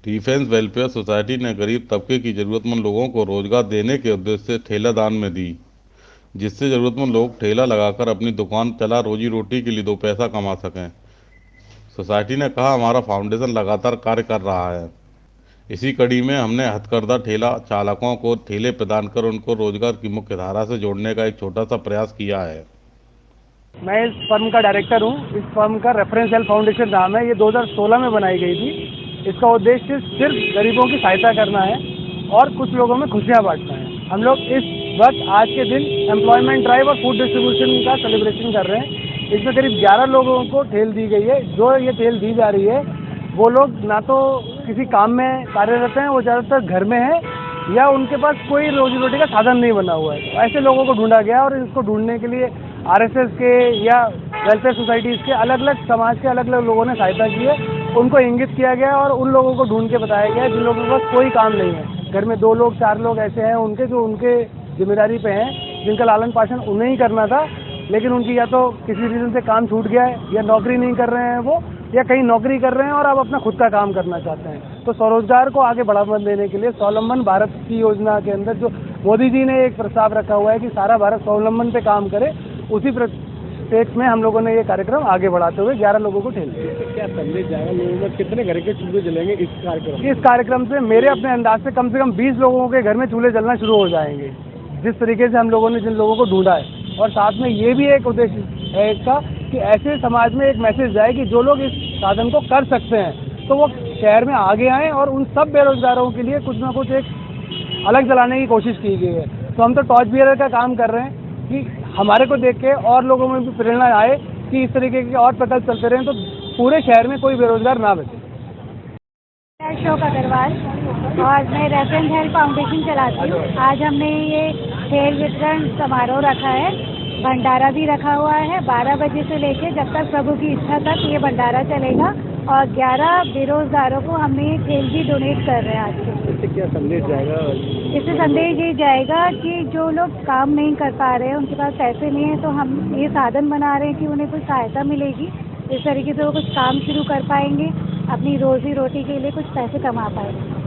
Defence welfare society ने गरीब तबके की जरूरतमंद लोगों को रोजगार देने के उद्देश्य से ठेला दान में दी, जिससे जरूरतमंद लोग ठेला लगाकर अपनी दुकान चला रोजी रोटी के लिए दो पैसा कमा सकें। सोसाइटी ने कहा, हमारा फाउंडेशन लगातार कार्य कर रहा है। इसी कड़ी में हमने हथकरघा ठेला चालकों को ठेले प्रदान कर उनको रोजगार की मुख्य धारा से जोड़ने का एक छोटा सा प्रयास किया है। मैं इस फर्म का डायरेक्टर हूँ। इस फर्म का रेफरेंस हेल्थ फाउंडेशन नाम है। ये 2016 में बनाई गई थी। इसका उद्देश्य सिर्फ गरीबों की सहायता करना है और कुछ लोगों में खुशियाँ बांटना है। हम लोग इस वक्त आज के दिन एम्प्लॉयमेंट ड्राइव और फूड डिस्ट्रीब्यूशन का सेलिब्रेशन कर रहे हैं। इसमें करीब 11 लोगों को ठेल दी गई है। जो ये ठेल दी जा रही है वो लोग ना तो किसी काम में कार्यरत हैं, वो ज़्यादातर घर में हैं या उनके पास कोई रोजी रोटी का साधन नहीं बना हुआ है। तो ऐसे लोगों को ढूंढा गया और इसको ढूंढने के लिए आरएसएस के या वेलफेयर सोसाइटीज़ के अलग अलग समाज के अलग अलग लोगों ने सहायता की है। उनको इंगित किया गया और उन लोगों को ढूंढ के बताया गया जिन लोगों के पास कोई काम नहीं है। घर में 2 लोग 4 लोग ऐसे हैं उनके जो उनके जिम्मेदारी पे हैं, जिनका लालन पालन उन्हें ही करना था, लेकिन उनकी या तो किसी रीज़न से काम छूट गया है या नौकरी नहीं कर रहे हैं वो, या कहीं नौकरी कर रहे हैं और अब अपना खुद का काम करना चाहते हैं। तो स्वरोजगार को आगे बढ़ावा देने के लिए स्वावलंबन भारत की योजना के अंदर जो मोदी जी ने एक प्रस्ताव रखा हुआ है कि सारा भारत स्वावलंबन पे काम करे, उसी परिप्रेक्ष्य में हम लोगों ने ये कार्यक्रम आगे बढ़ाते हुए 11 लोगों को ठेल दिया। क्या संदेश जाएगा लोगों में? कितने घर के चूल्हे जलेंगे इस कार्यक्रम से मेरे अपने अंदाज से कम 20 लोगों के घर में चूल्हे जलना शुरू हो जाएंगे, जिस तरीके से हम लोगों ने जिन लोगों को ढूंढा है। और साथ में ये भी एक उद्देश्य है इसका कि ऐसे समाज में एक मैसेज जाए कि जो लोग इस साधन को कर सकते हैं तो वो शहर में आगे आएँ और उन सब बेरोजगारों के लिए कुछ ना कुछ एक अलग जलाने की कोशिश की गई है। तो हम तो टॉर्च बियरर का काम कर रहे हैं कि हमारे को देख के और लोगों में भी प्रेरणा आए कि इस तरीके के और प्रकल्प चलते रहें तो पूरे शहर में कोई बेरोजगार ना बचे। अशोक अग्रवाल और मैं रेफरेंस हेल्थ फाउंडेशन चलाती हूँ। आज हमने ये खेल वितरण समारोह रखा है, भंडारा भी रखा हुआ है। 12 बजे से लेकर जब तक प्रभु की इच्छा तक ये भंडारा चलेगा और 11 बेरोजगारों को हमने ये खेल भी डोनेट कर रहे हैं आज के। इससे क्या संदेश जाएगा? इससे संदेश ये जाएगा कि जो लोग काम नहीं कर पा रहे हैं, उनके पास पैसे नहीं है, तो हम ये साधन बना रहे हैं कि उन्हें कुछ सहायता मिलेगी। इस तरीके से वो कुछ काम शुरू कर पाएंगे, अपनी रोजी रोटी के लिए कुछ पैसे कमा पाएंगे।